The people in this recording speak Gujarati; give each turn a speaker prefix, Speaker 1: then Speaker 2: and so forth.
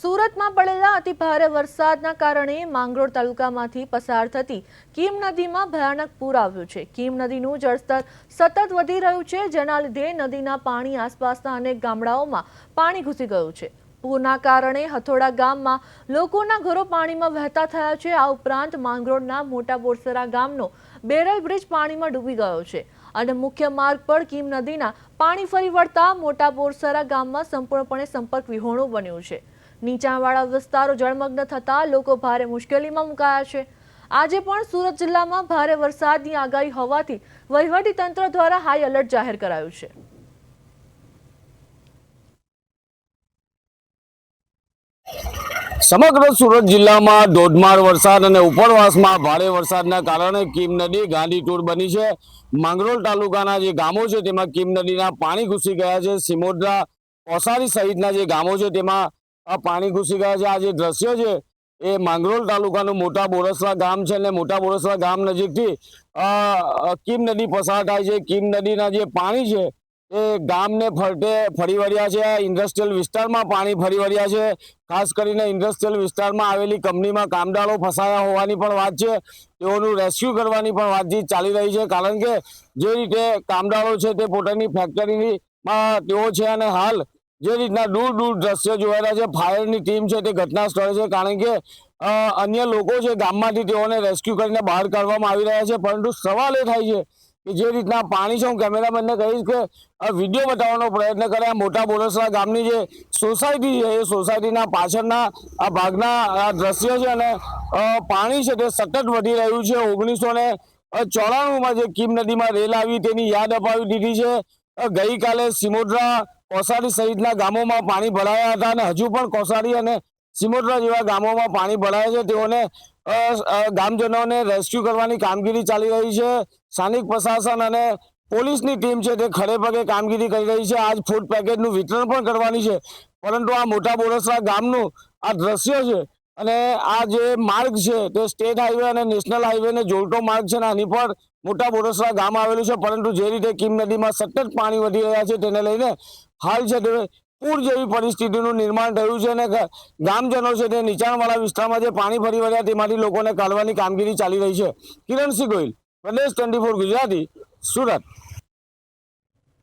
Speaker 1: સુરતમાં પડેલા અતિ ભારે વરસાદના કારણે માંગરોળ તાલુકામાંથી પસાર થતી કીમ નદીમાં ભયાનક પૂર આવ્યું છે। કીમ નદીનું જળસ્તર સતત વધી રહ્યું છે, જેના લીધે નદીના પાણી આસપાસના અનેક ગામડાઓમાં પાણી ઘૂસી ગયું છે। પૂરના કારણે હથોડા ગામમાં લોકોના ઘરો પાણીમાં વહેતા થયા છે। આ ઉપરાંત માંગરોળના મોટા બોરસરા ગામનો બેરલ બ્રિજ પાણીમાં ડૂબી ગયો છે અને મુખ્ય માર્ગ પર કીમ નદીના પાણી ફરી વળતા મોટા બોરસરા ગામમાં સંપૂર્ણપણે સંપર્ક વિહોણું બન્યું છે। નીચાણવાળા વિસ્તારો જળમગ્ન થતા લોકો ભારે મુશ્કેલીમાં મુકાયા છે। આજે પણ સુરત જિલ્લામાં ભારે વરસાદની આગાહી હોવાથી વહીવટી તંત્ર દ્વારા હાઈ એલર્ટ જાહેર કરાયું છે।
Speaker 2: સમગ્ર સુરત જિલ્લામાં ધોધમાર વરસાદ અને ઉપરવાસમાં ભારે વરસાદના કારણે કીમ નદી ગાંડીતુર બની છે। માંગરોળ તાલુકાના જે ગામો છે તેમાં કીમ નદીના પાણી ઘૂસી ગયા છે। સિમોદરા, કોસારી સહિતના જે ગામો છે તેમાં પાણી ઘૂસી ગયા છે। આ જે દ્રશ્ય છે એ માંગરોળ તાલુકાનું મોટા બોરસરા ગામ છે અને મોટા બોરસરા ગામ નજીકથી કીમ નદી પસાર થાય છે। કીમ નદીના જે પાણી છે એ ગામને ફરતે ફરી વળ્યા છે। ઇન્ડસ્ટ્રીયલ વિસ્તારમાં પાણી ફરી વળ્યા છે। ખાસ કરીને ઇન્ડસ્ટ્રીયલ વિસ્તારમાં આવેલી કંપનીમાં કામદારો ફસાયા હોવાની પણ વાત છે। તેઓનું રેસ્ક્યુ કરવાની પણ વાતચીત ચાલી રહી છે, કારણ કે જે રીતે કામદારો છે તે પોતાની ફેક્ટરીમાં તેઓ છે અને હાલ જે રીતના દૂર દૂર દ્રશ્ય જોઈ રહ્યા છે, ફાયરની ટીમ છે તે ઘટના સ્થળે છે, કારણ કે અન્ય લોકો છે ગામમાંથી તેઓને રેસ્ક્યુ કરીને બહાર કાઢવામાં આવી રહ્યા છે। પરંતુ સવાલ એ થાય છે કે જે રીતના પાણી છે, હું કેમેરામેનને કહીશ કે વિડીયો બતાવવાનો પ્રયત્ન કરે। આ મોટા બોરસરા ગામની જે સોસાયટી છે એ સોસાયટીના પાછળના આ ભાગના આ દ્રશ્ય છે અને પાણી છે તે સતત વધી રહ્યું છે। 1994માં જે કીમ નદીમાં રેલ આવી તેની યાદ અપાવી દીધી છે। ગઈકાલે સિમોદરા, કોસારી સહિતના ગામોમાં પાણી ભરાયા હતા અને હજુ પણ કોસારી અને સિમોદરા જેવા ગામોમાં પાણી ભરાયા છે। તેઓને ગામજનોને રેસ્ક્યુ કરવાની કામગીરી ચાલી રહી છે। સ્થાનિક પ્રશાસન અને પોલીસની ટીમ છે તે ખડે પગે કામગીરી કરી રહી છે। આજ ફૂડ પેકેટનું વિતરણ પણ કરવાની છે, પરંતુ આ મોટા બોરસરા ગામનું આ દ્રશ્ય છે અને આ જે માર્ગ છે તે સ્ટેટ હાઈવે અને નેશનલ હાઈવેને જોડતો માર્ગ છે અને આની પર મોટા બોરસરા ગામ આવેલું છે, પરંતુ જે રીતે કીમ નદીમાં સતત પાણી વધી રહ્યા છે તેને લઈને હાલ છે તે પૂર જેવી પરિસ્થિતિનું નિર્માણ થયું છે અને ગામજનો છે તે નીચાણવાળા વિસ્તારમાં જે પાણી ફરી વળ્યા તેમાંથી લોકોને કાઢવાની કામગીરી ચાલી રહી છે। કિરણસિંહ ગોહિલ, પ્રદેશ 24 ગુજરાતી, સુરત।